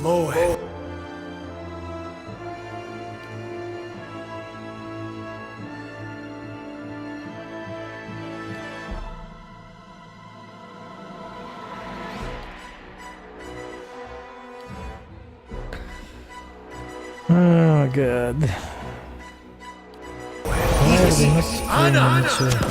Mohe. Oh god. Why are they not doing it?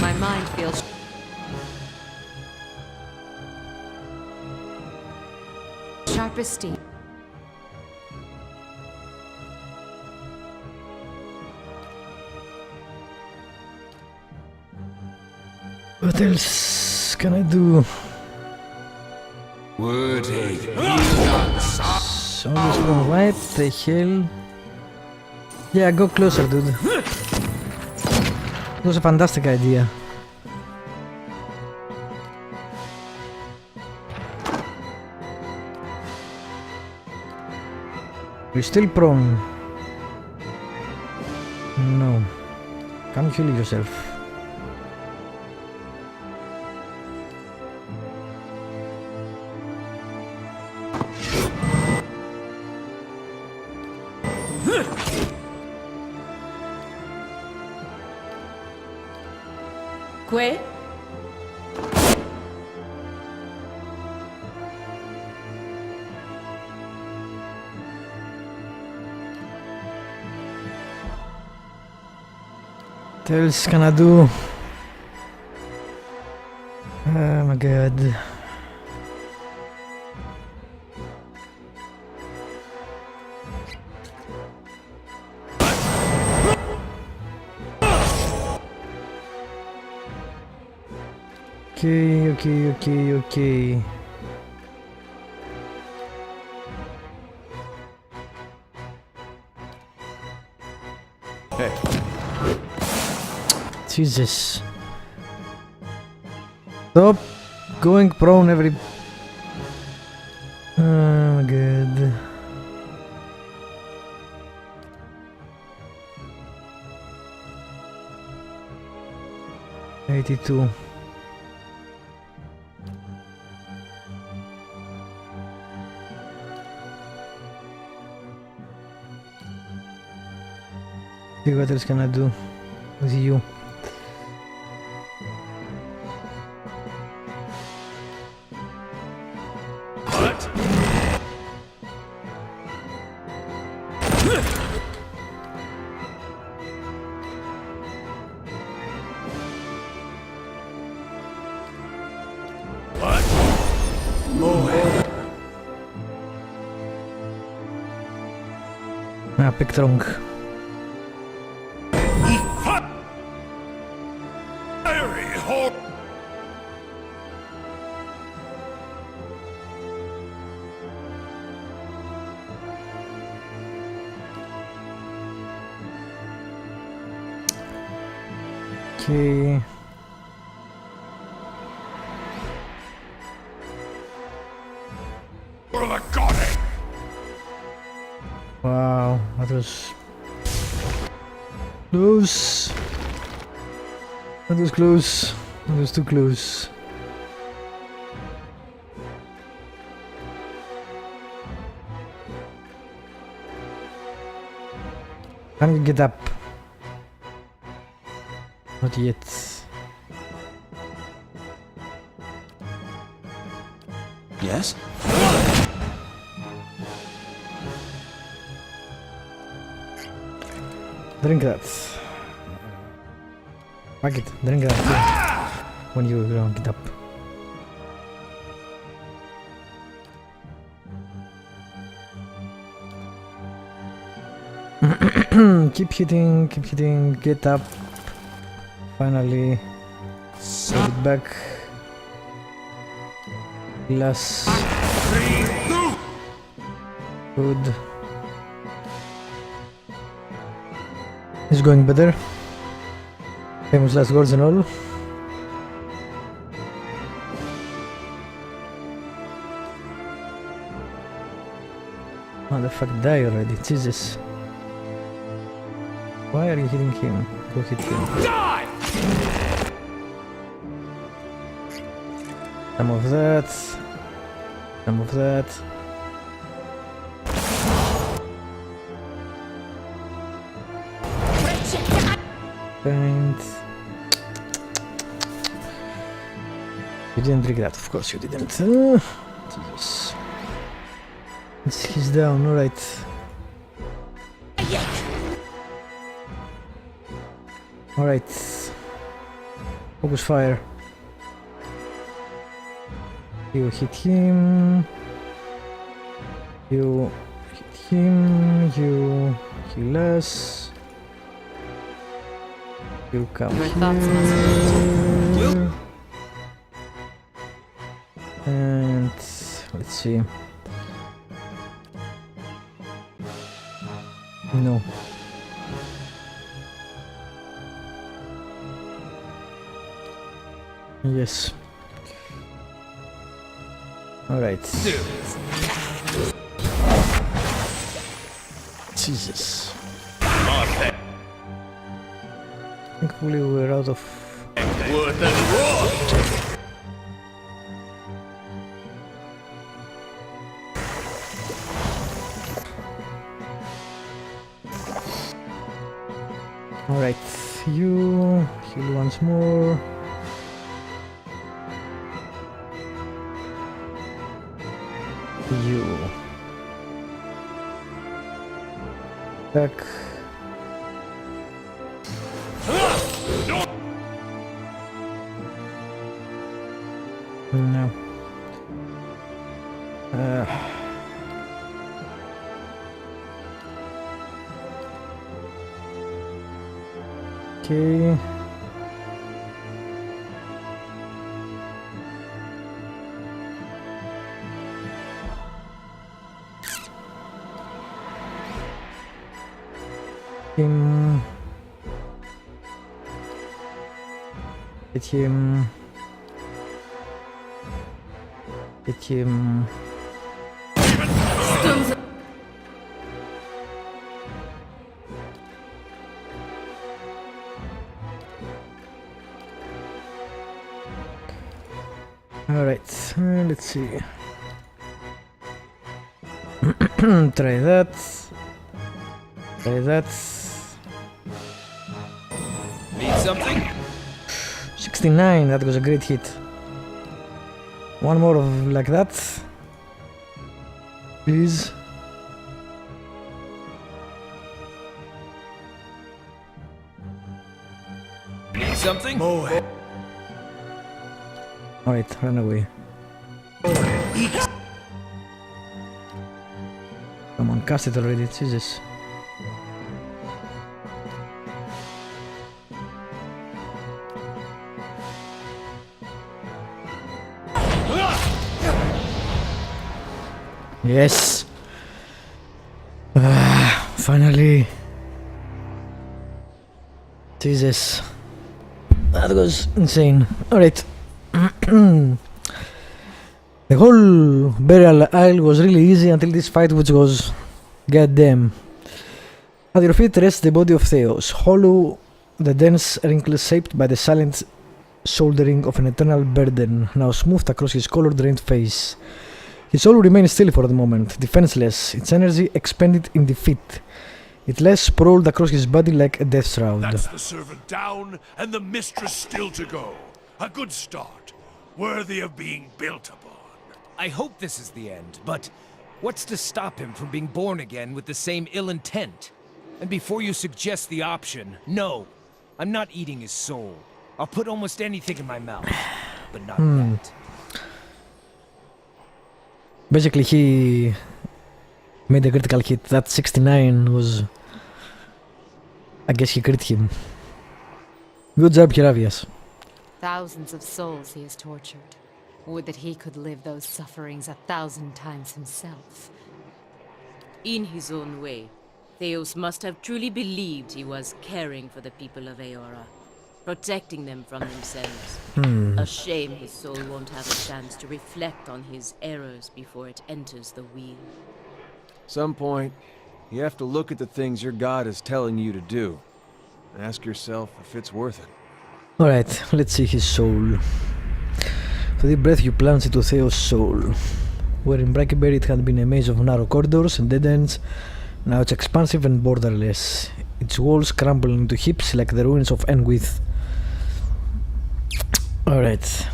My mind feels sharp as steel. What else can I do? Woody. Zombies from what the hell? Yeah, go closer, dude. That was a fantastic idea. You're still prone. No. Can't heal yourself. Que? What else can I do? Oh my god. Okay. Hey. Jesus. Stop going prone every... Oh my god. $82. See what else can I do with you? What? What? Mohe. Ah, pick trunk. Fiery hole. Okay. For the goddess. Wow, that was close. That was close. That was too close. Can you get up? Not yet. Yes? Drink that. Fuck it, drink that too. When you get up. Keep hitting, get up. Finally, get it back. Glass. Good. It's going better. Famous last words and all. Motherfucker, die already, Jesus. Why are you hitting him? Go hit him. Die! Some of that. Some of that. And you didn't drink that, of course you didn't. Jesus. He's down, alright. Alright. Focus fire. You hit him. You hit him. You heal us. You come Your thoughts must here. And let's see. No. Yes. All right. Jesus. Thankfully we're out of... Worth and raw! Alright, you heal once more. You back. No. Okay. Him. Hit him. Hit him. Alright, let's see. Try that. Try that. Need something? 69, that was a great hit. One more of like that. Please. Need something? Alright, run away. Come on, cast it already, Jesus. Yes! Finally! Jesus. That was insane. Alright. The whole burial isle was really easy until this fight, which was goddamn. At your feet rests the body of Theos, hollow, the dense wrinkles shaped by the silent shouldering of an eternal burden, now smoothed across his color-drained face. His soul remains still for the moment, defenseless, its energy expended in defeat. It lies sprawled across his body like a death shroud. That's the servant down, and the mistress still to go. A good start, worthy of being built upon. I hope this is the end, but what's to stop him from being born again with the same ill intent? And before you suggest the option, no, I'm not eating his soul. I'll put almost anything in my mouth, but not that. Basically, he made a critical hit. That 69 was... I guess he crit him. Good job, Hiravias. Thousands of souls he has tortured. Would that he could live those sufferings 1,000 times himself. In his own way, Theos must have truly believed he was caring for the people of Aora. protecting them from themselves. A shame his soul won't have a chance to reflect on his errors before it enters the wheel. Some point, you have to look at the things your god is telling you to do. And ask yourself if it's worth it. Alright, let's see his soul. For the breath you plunge into Theo's soul. Where in Brackenberry it had been a maze of narrow corridors and dead ends, now it's expansive and borderless. Its walls crumble into heaps like the ruins of Enwith. Alright.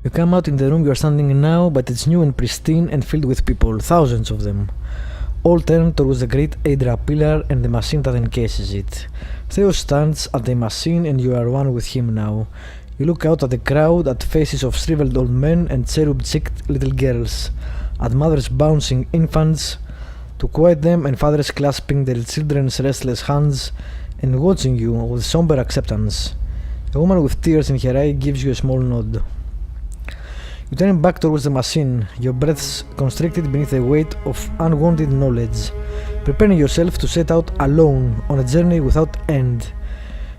You come out in the room you are standing in now, but it's new and pristine and filled with people, thousands of them. All turned towards the great Adra pillar and the machine that encases it. Theo stands at the machine and you are one with him now. You look out at the crowd, at faces of shriveled old men and cherub-cheeked little girls, at mothers bouncing infants to quiet them and fathers clasping their children's restless hands and watching you with somber acceptance. A woman with tears in her eye gives you a small nod. You turn back towards the machine, your breaths constricted beneath the weight of unwanted knowledge, preparing yourself to set out alone on a journey without end.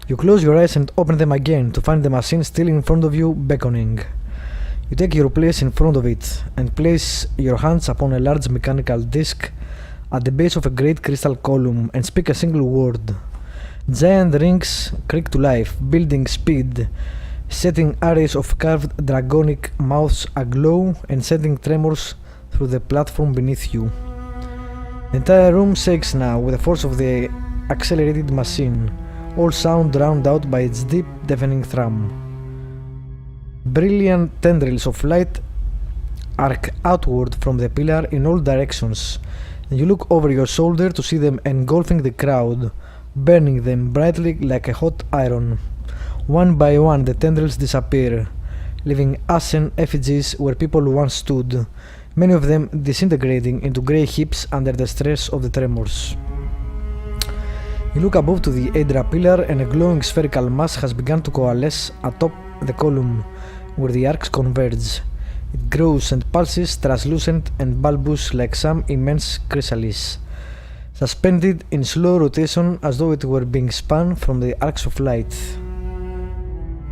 You close your eyes and open them again to find the machine still in front of you, beckoning. You take your place in front of it and place your hands upon a large mechanical disc at the base of a great crystal column and speak a single word. Giant rings creak to life, building speed, setting arrays of carved dragonic mouths aglow and sending tremors through the platform beneath you. The entire room shakes now with the force of the accelerated machine, all sound drowned out by its deep, deafening thrum. Brilliant tendrils of light arc outward from the pillar in all directions, and you look over your shoulder to see them engulfing the crowd, burning them brightly like a hot iron. One by one the tendrils disappear, leaving ashen effigies where people once stood, many of them disintegrating into grey heaps under the stress of the tremors. You look above to the Adra pillar and a glowing spherical mass has begun to coalesce atop the column where the arcs converge. It grows and pulses, translucent and bulbous like some immense chrysalis, suspended in slow rotation as though it were being spun from the arcs of light.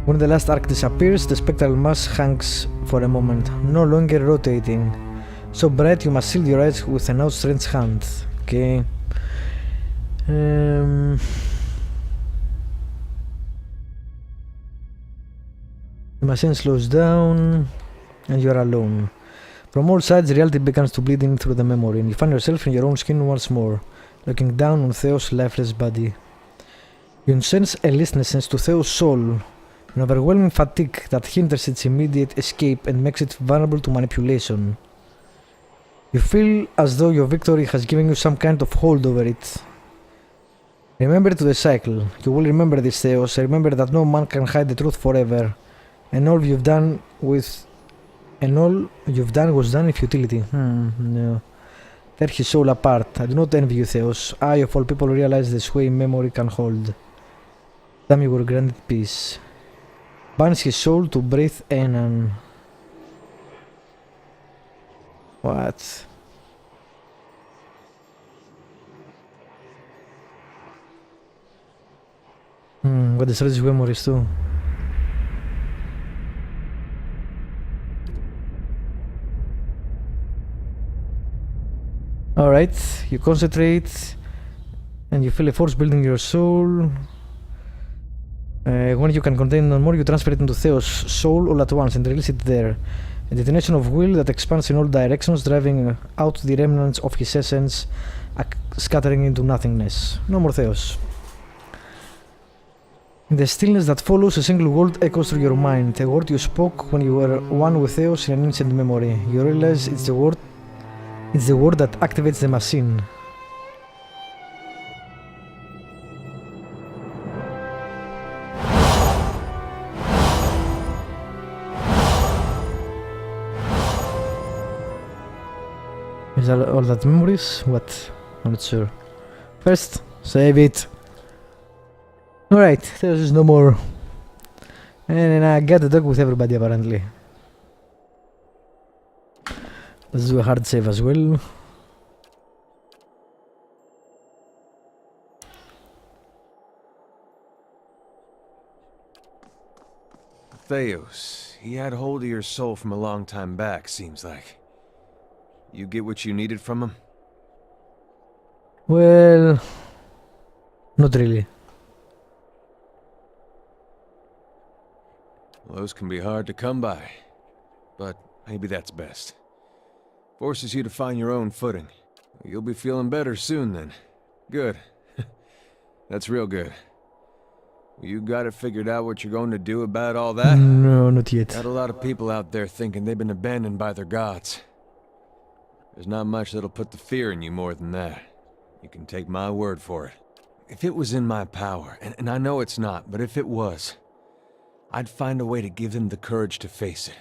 When the last arc disappears, the spectral mass hangs for a moment, no longer rotating. So bright you must shield your eyes with an outstretched hand. Okay. The machine slows down and you are alone. From all sides reality begins to bleed in through the memory and you find yourself in your own skin once more, looking down on Theo's lifeless body. You sense a listlessness to Theo's soul, an overwhelming fatigue that hinders its immediate escape and makes it vulnerable to manipulation. You feel as though your victory has given you some kind of hold over it. Remember to the cycle. You will remember this, Theos. Remember that no man can hide the truth forever, and all you've done was done in futility. No. Tear his soul apart. I do not envy you, Theos. I, of all people, realize the sway memory can hold. Damn, you were granted peace. Binds his soul to breathe Enan. What? What destroys his memories too. Alright, you concentrate and you feel a force building your soul. When you can contain no more, you transfer it into Theos' soul all at once and release it there. A detonation of will that expands in all directions, driving out the remnants of his essence, scattering into nothingness. No more Theos. In the stillness that follows, a single word echoes through your mind, a word you spoke when you were one with Theos in an ancient memory. You realize it's the word that activates the machine. Is that all that memories? What? I'm not sure. First, save it. Alright, Theos is no more. And I got to talk with everybody apparently. Let's do a hard save as well. Theos, he had hold of your soul from a long time back, seems like. You get what you needed from him? Well, not really. Well, those can be hard to come by. But maybe that's best. Forces you to find your own footing. You'll be feeling better soon then. Good. That's real good. You got it figured out what you're going to do about all that? No, not yet. Got a lot of people out there thinking they've been abandoned by their gods. There's not much that'll put the fear in you more than that. You can take my word for it. If it was in my power, and I know it's not, but if it was, I'd find a way to give them the courage to face it.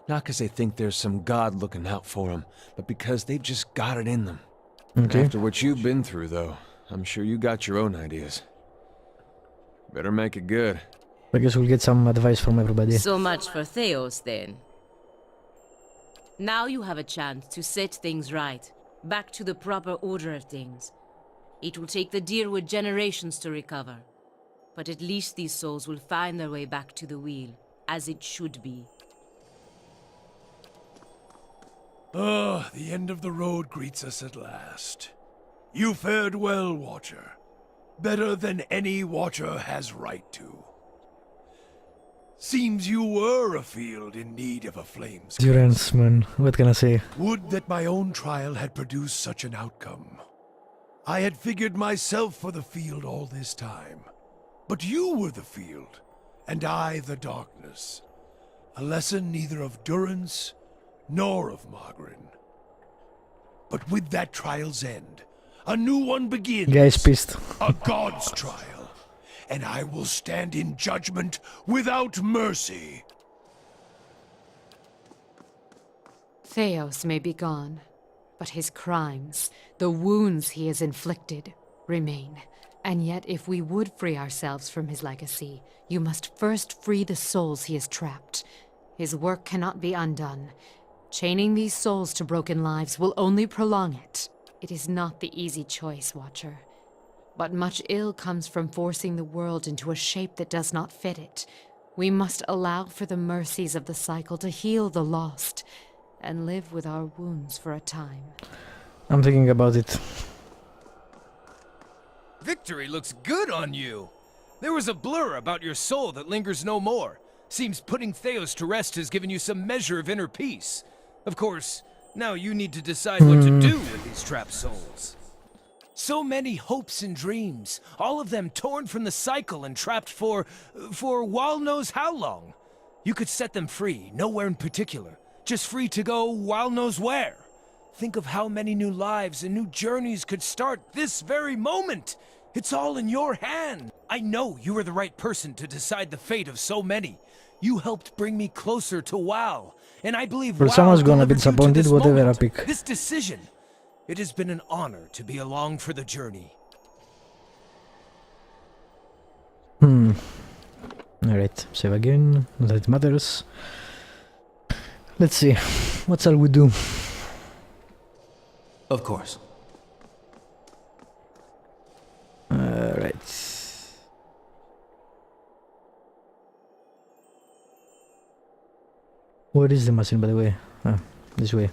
Not because they think there's some god looking out for them, but because they've just got it in them. Okay. After what you've been through, though, I'm sure you got your own ideas. Better make it good. I guess we'll get some advice from everybody. So much for Theos, then. Now you have a chance to set things right, back to the proper order of things. It will take the Deerwood generations to recover, but at least these souls will find their way back to the wheel, as it should be. Ah, the end of the road greets us at last. You fared well, Watcher. Better than any Watcher has right to. Seems you were afield in need of a flames. Durance, man. What can I say? Would that my own trial had produced such an outcome. I had figured myself for the field all this time. But you were the field, and I the darkness. A lesson neither of Durance nor of Margarin. But with that trial's end, a new one begins. Guy's pissed. A god's trial. And I will stand in judgment without mercy. Theos may be gone, but his crimes, the wounds he has inflicted, remain. And yet, if we would free ourselves from his legacy, you must first free the souls he has trapped. His work cannot be undone. Chaining these souls to broken lives will only prolong it. It is not the easy choice, Watcher. But much ill comes from forcing the world into a shape that does not fit it. We must allow for the mercies of the cycle to heal the lost, and live with our wounds for a time. I'm thinking about it. Victory looks good on you. There was a blur about your soul that lingers no more. Seems putting Theos to rest has given you some measure of inner peace. Of course, now you need to decide what to do with these trapped souls. So many hopes and dreams, all of them torn from the cycle and trapped for Wall knows how long. You could set them free, nowhere in particular. Just free to go Wall knows where. Think of how many new lives and new journeys could start this very moment. It's all in your hand. I know you are the right person to decide the fate of so many. You helped bring me closer to WoW, and I believe Well, WoW someone's gonna be delivered you to disappointed this whatever I moment, pick. this decision. It has been an honor to be along for the journey. Alright, save again. Not that it matters. Let's see. What shall we do? Of course. Alright. Where is the machine, by the way? Ah, this way.